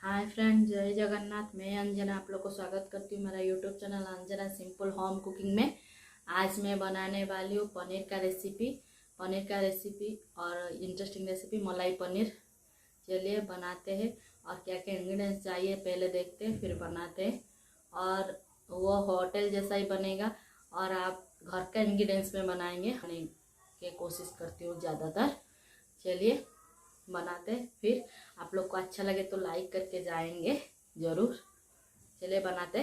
Hi friend, जय जगन्नाथ। मैं अंजना आप लोग को स्वागत करती हूँ मेरा YouTube channel Anjana simple home cooking में। आज मैं बनाने वाली हूँ पनीर का रेसिपी और इंटरेस्टिंग रेसिपी मलाई पनीर। चलिए बनाते हैं और क्या क्या इंग्रेडिएंट्स चाहिए पहले देखते हैं फिर बनाते हैं। और वो होटल जैसा ही बनेगा और आप घर का इंग्रेडिएंट्स में बनाएंगे की कोशिश करती हूँ ज़्यादातर। चलिए बनाते फिर आप लोग को अच्छा लगे तो लाइक करके जाएंगे ज़रूर। चलिए बनाते।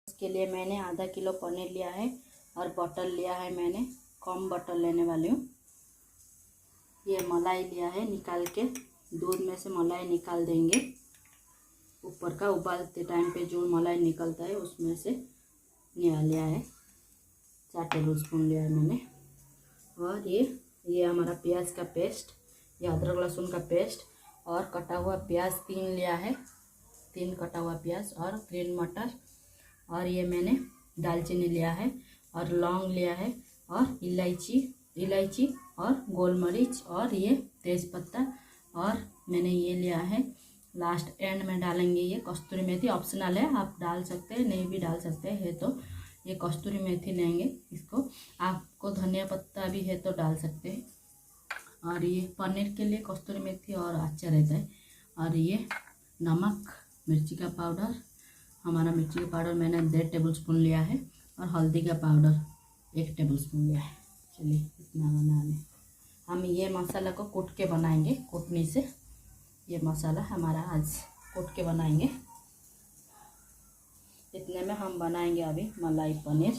इसके लिए मैंने आधा किलो पनीर लिया है और बटर लिया है। मैंने कम बटर लेने वाली हूँ। ये मलाई लिया है, निकाल के दूध में से मलाई निकाल देंगे। ऊपर का उबालते टाइम पे जो मलाई निकलता है उसमें से लिया है। 4 टेबल स्पून लिया है मैंने। और ये हमारा प्याज का पेस्ट, ये अदरक लहसुन का पेस्ट और कटा हुआ प्याज 3 लिया है। 3 कटा हुआ प्याज और ग्रीन मटर। और ये मैंने दालचीनी लिया है और लौंग लिया है और इलायची और गोल मरीच और ये तेज़पत्ता। और मैंने ये लिया है, लास्ट एंड में डालेंगे ये कस्तूरी मेथी। ऑप्शनल है, आप डाल सकते हैं नहीं भी डाल सकते हैं। तो ये कस्तूरी मेथी लेंगे इसको। आपको धनिया पत्ता भी है तो डाल सकते हैं। और ये पनीर के लिए कस्तूरी मेथी और अच्छा रहता है। और ये नमक, मिर्ची का पाउडर, हमारा मिर्ची का पाउडर मैंने 1.5 टेबल स्पून लिया है और हल्दी का पाउडर 1 टेबल स्पून लिया है। चलिए इतना बना लें। हम ये मसाला को कूट के बनाएंगे, कूटनी से। ये मसाला हमारा आज कूट के बनाएंगे। इतने में हम बनाएंगे अभी मलाई पनीर।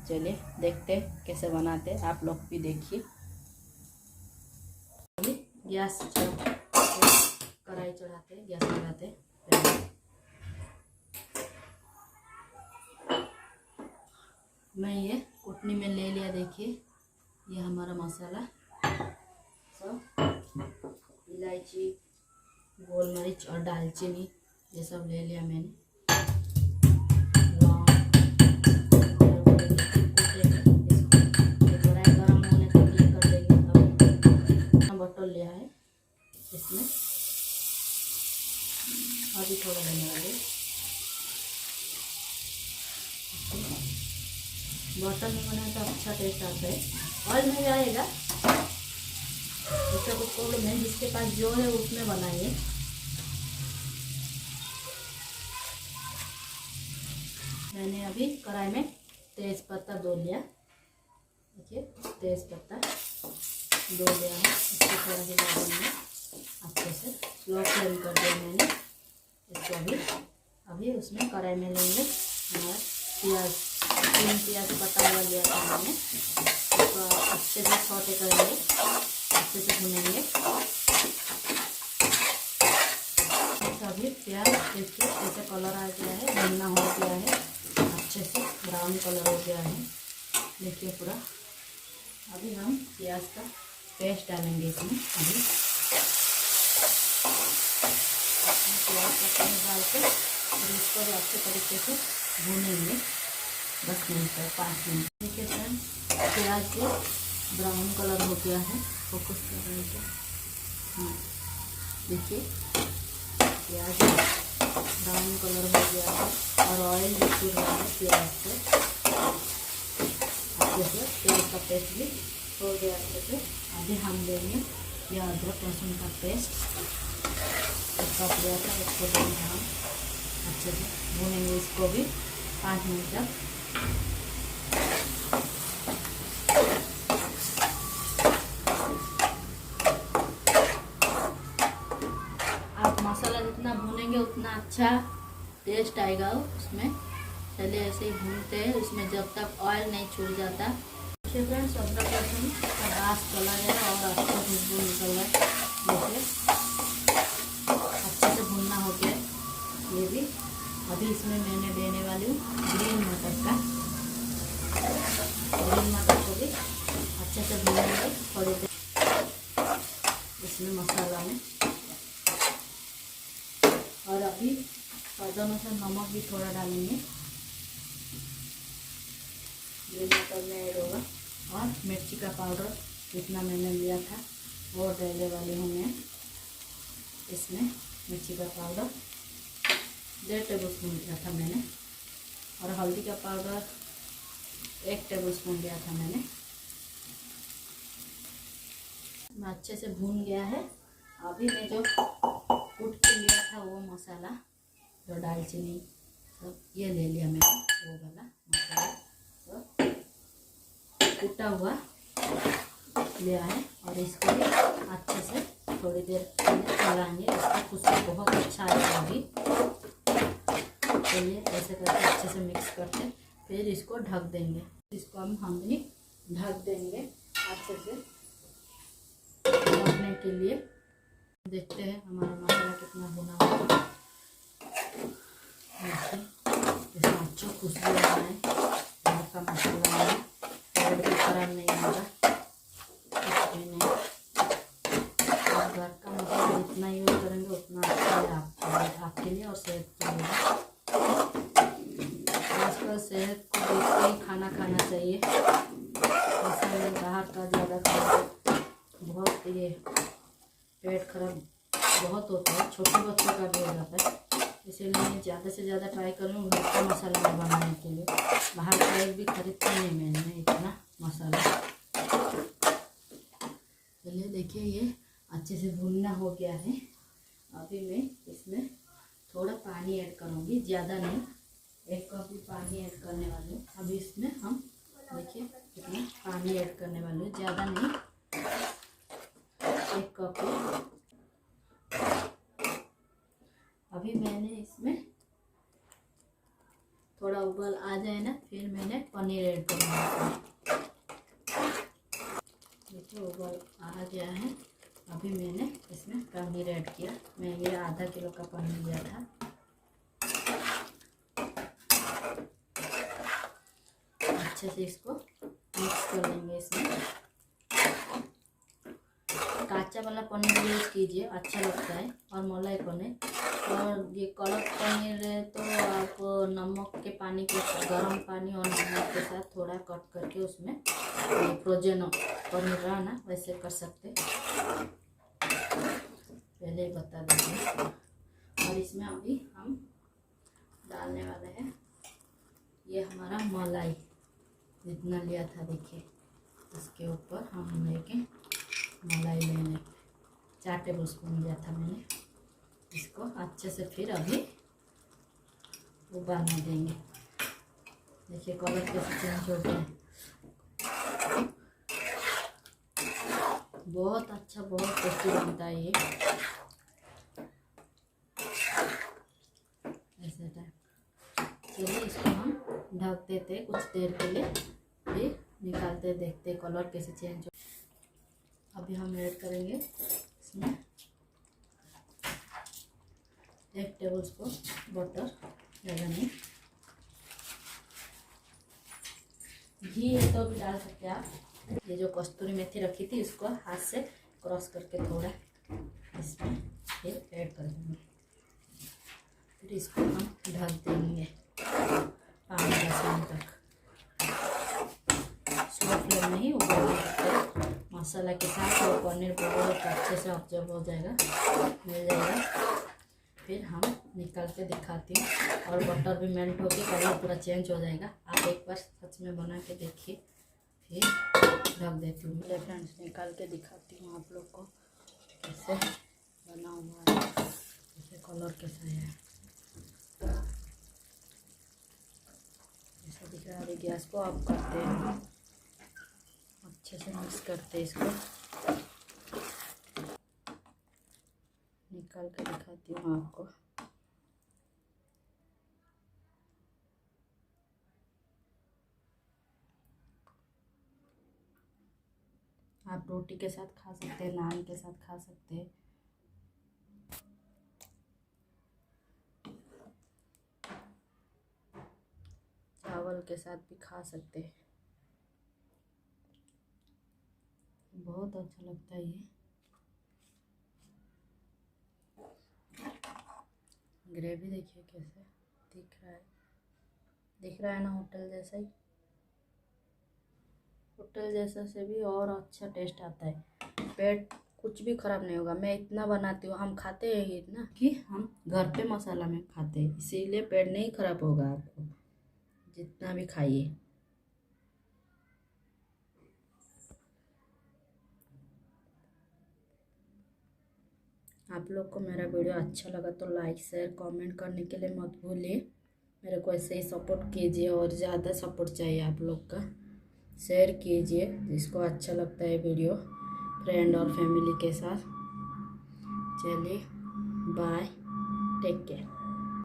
चलिए देखते कैसे बनाते, आप लोग भी देखिए। गैस कढ़ाई चढ़ाते, गैस लगाते। मैं ये कुटनी में ले लिया। देखिए ये हमारा मसाला सब, इलायची, गोल मरीच और दालचीनी ये सब ले लिया मैंने। बटर लिया है, इसमें अभी थोड़ा लेने वाले। बटर में बनाए तो अच्छा टेस्ट आता है। ऑयल में भी आएगा, उसका कुछ प्रॉब्लम नहीं। जिसके पास जो है उसमें बनाइए। मैंने अभी कढ़ाई में तेज पत्ता 2 लिया। देखिए तेज पत्ता 2 लिया है। इसको थोड़ा हिला देंगे अच्छे से। स्लो फ्लेम कर दिया मैंने इसको। अभी उसमें कढ़ाई में लेंगे हमारा प्याज। 3 प्याज कटा हुआ लिया था मैंने। इसको अच्छे से सौटे करेंगे, अच्छे से भुनेंगे। अभी प्याज देखिए ऐसे कलर आ गया है, भुनना हो गया है, अच्छे से ब्राउन कलर हो गया है। देखिए पूरा। अभी हम प्याज का पेस्ट डालेंगे इसमें। अभी प्याज का पेस्ट डाल के और इसको भी अच्छे तरीके से भूनेंगे 10 मिनट तक, 5 मिनट। देखिए फ्रेंड, प्याज भी ब्राउन कलर हो गया है। फोकस कर रहे हैं। हाँ देखिए प्याज ब्राउन कलर हो गया है और ऑयल भी छूट रहा है प्याज से। अच्छे से प्याज का पेस्ट भी हो गया अच्छे से। अभी हम लेंगे यह अदरक लहसुन का पेस्ट, इसका लिया था, इसको देंगे हम। अच्छे से भूनेंगे इसको भी 5 मिनट तक। आप मसाला जितना भूनेंगे उतना अच्छा टेस्ट आएगा उसमें। चलिए ऐसे ही भूनते हैं इसमें जब तक ऑयल नहीं छूट जाता। देखिए फ्रेंड्स, अदरक लहसुन का रस चला गया और अच्छा खुशबू निकल रहा है। देखिए अच्छे से भुनना हो गया ये भी। अभी इसमें मैंने देने वाली हूँ ग्रीन मटर का। ग्रीन मटर को भी अच्छे से भूनेंगे थोड़ी देर इसमें मसाला में। और अभी स्वाद अनुसार नमक भी थोड़ा डालेंगे, ग्रीन मटर में ऐड होगा। और मिर्ची का पाउडर जितना मैंने लिया था वो डालने वाली हूँ मैं इसमें। मिर्ची का पाउडर 1.5 टेबलस्पून लिया था मैंने, और हल्दी का पाउडर 1 टेबलस्पून लिया था मैंने। अच्छे से भून गया है। अभी मैं जो कूट के लिया था वो मसाला, जो दालचीनी सब ये ले लिया मैंने, वो वाला मसाला सब कूटा हुआ लिया है। और इसको भी अच्छे से थोड़ी देर चलाएंगे, इसका खुशबू बहुत अच्छा आएगा। अभी चलिए ऐसे करके अच्छे से मिक्स करते, फिर इसको ढक देंगे। इसको हम भी ढक देंगे अच्छे से ढकने के लिए। देखते हैं हमारा मसाला कितना भुना हुआ है। इसमें अच्छा खुशबू आ रहा है, घर का मसाला है और भी खराब नहीं होगा, कुछ भी नहीं। और घर का मसाला जितना यूज करेंगे उतना अच्छा है आपके लिए और सेहत के लिए। आजकल सेहत को देखते ही खाना खाना चाहिए। मसाले बाहर का ज़्यादा खाना बहुत ये पेट खराब बहुत होता है, छोटे बच्चों का भी हो जाता है। इसीलिए मैं ज़्यादा से ज़्यादा ट्राई कर रही हूँ घर का मसाला बनाने के लिए। बाहर का एक भी खरीदती नहीं मैंने इतना मसाला। चलिए देखिए ये अच्छे से भुनना हो गया है। अभी मैं इसमें थोड़ा पानी ऐड करूँगी, ज़्यादा नहीं, 1 कप भी पानी ऐड करने वाली हूँ। अभी इसमें हम देखिए कितना पानी ऐड करने वाले हैं, ज़्यादा नहीं, 1 कप। अभी मैंने इसमें थोड़ा उबाल आ जाए ना, फिर मैंने पनीर ऐड करना है। देखिए उबाल आ गया है। अभी मैंने इसमें पनीर ऐड किया। मैं ये आधा किलो का पनीर लिया था। अच्छे से इसको मिक्स कर लेंगे। इसमें कच्चा वाला पनीर यूज कीजिए, अच्छा लगता है, और मलाई पनीर। और ये कड़क पनीर है तो आप नमक के पानी के गर्म पानी और नमक के साथ थोड़ा कट करके उसमें फ्रोजन पनीर रहा ना वैसे कर सकते, पहले ही बता देंगे। और इसमें अभी हम डालने वाले हैं ये हमारा मलाई, जितना लिया था देखिए इसके ऊपर हम लेके मलाई लेने 4 टेबलस्पून लिया था मैंने। इसको अच्छे से फिर अभी उबालने देंगे। देखिए कलर कैसे चेंज हो गया है, बहुत अच्छा, बहुत टेस्टी बनता है ये। ऐसे टाइप चलिए इसको हम ढक देते कुछ देर के लिए, फिर निकालते देखते कलर कैसे चेंज हो। अभी हम ऐड करेंगे इसमें 1 टेबलस्पून बटर, ज़्यादा नहीं, घी है तो भी डाल सकते हैं आप। ये जो कस्तूरी मेथी रखी थी इसको हाथ से क्रॉस करके थोड़ा इसमें फिर ऐड कर देंगे। फिर इसको हम ढक देंगे 5-10 मिनट तक। स्लो फ्लेम में ही उबालने सकते, मसाला के साथ और पनीर बहुत अच्छे से ऑब्जर्व हो जाएगा, मिल जाएगा। फिर हम निकाल के दिखाती हूँ, और बटर भी मेल्ट होकर कलर पूरा चेंज हो जाएगा। आप एक बार सच में बना के देखिए, फिर ढक देती हूँ। मेरे फ्रेंड्स निकाल के दिखाती हूँ आप लोग को कैसे बना हुआ है, कैसे कलर कैसा है, ऐसा दिख रहा है। अभी गैस को ऑफ करते हैं, अच्छे से मिक्स करते हैं। इसको निकाल के दिखाती हूँ आपको। आप रोटी के साथ खा सकते हैं, नान के साथ खा सकते हैं। चावल के साथ भी खा सकते हैं, बहुत अच्छा लगता है ये। ग्रेवी देखिए कैसे दिख रहा है ना, होटल जैसा ही। होटल जैसा से भी और अच्छा टेस्ट आता है। पेट कुछ भी खराब नहीं होगा। मैं इतना बनाती हूँ, हम खाते हैं इतना कि हम घर पे मसाला में खाते हैं, इसीलिए पेट नहीं खराब होगा आपको, जितना भी खाइए। आप लोग को मेरा वीडियो अच्छा लगा तो लाइक शेयर कमेंट करने के लिए मत भूलिए। मेरे को ऐसे ही सपोर्ट कीजिए, और ज़्यादा सपोर्ट चाहिए आप लोग का। शेयर कीजिए जिसको अच्छा लगता है वीडियो, फ्रेंड और फैमिली के साथ। चलिए बाय, टेक केयर।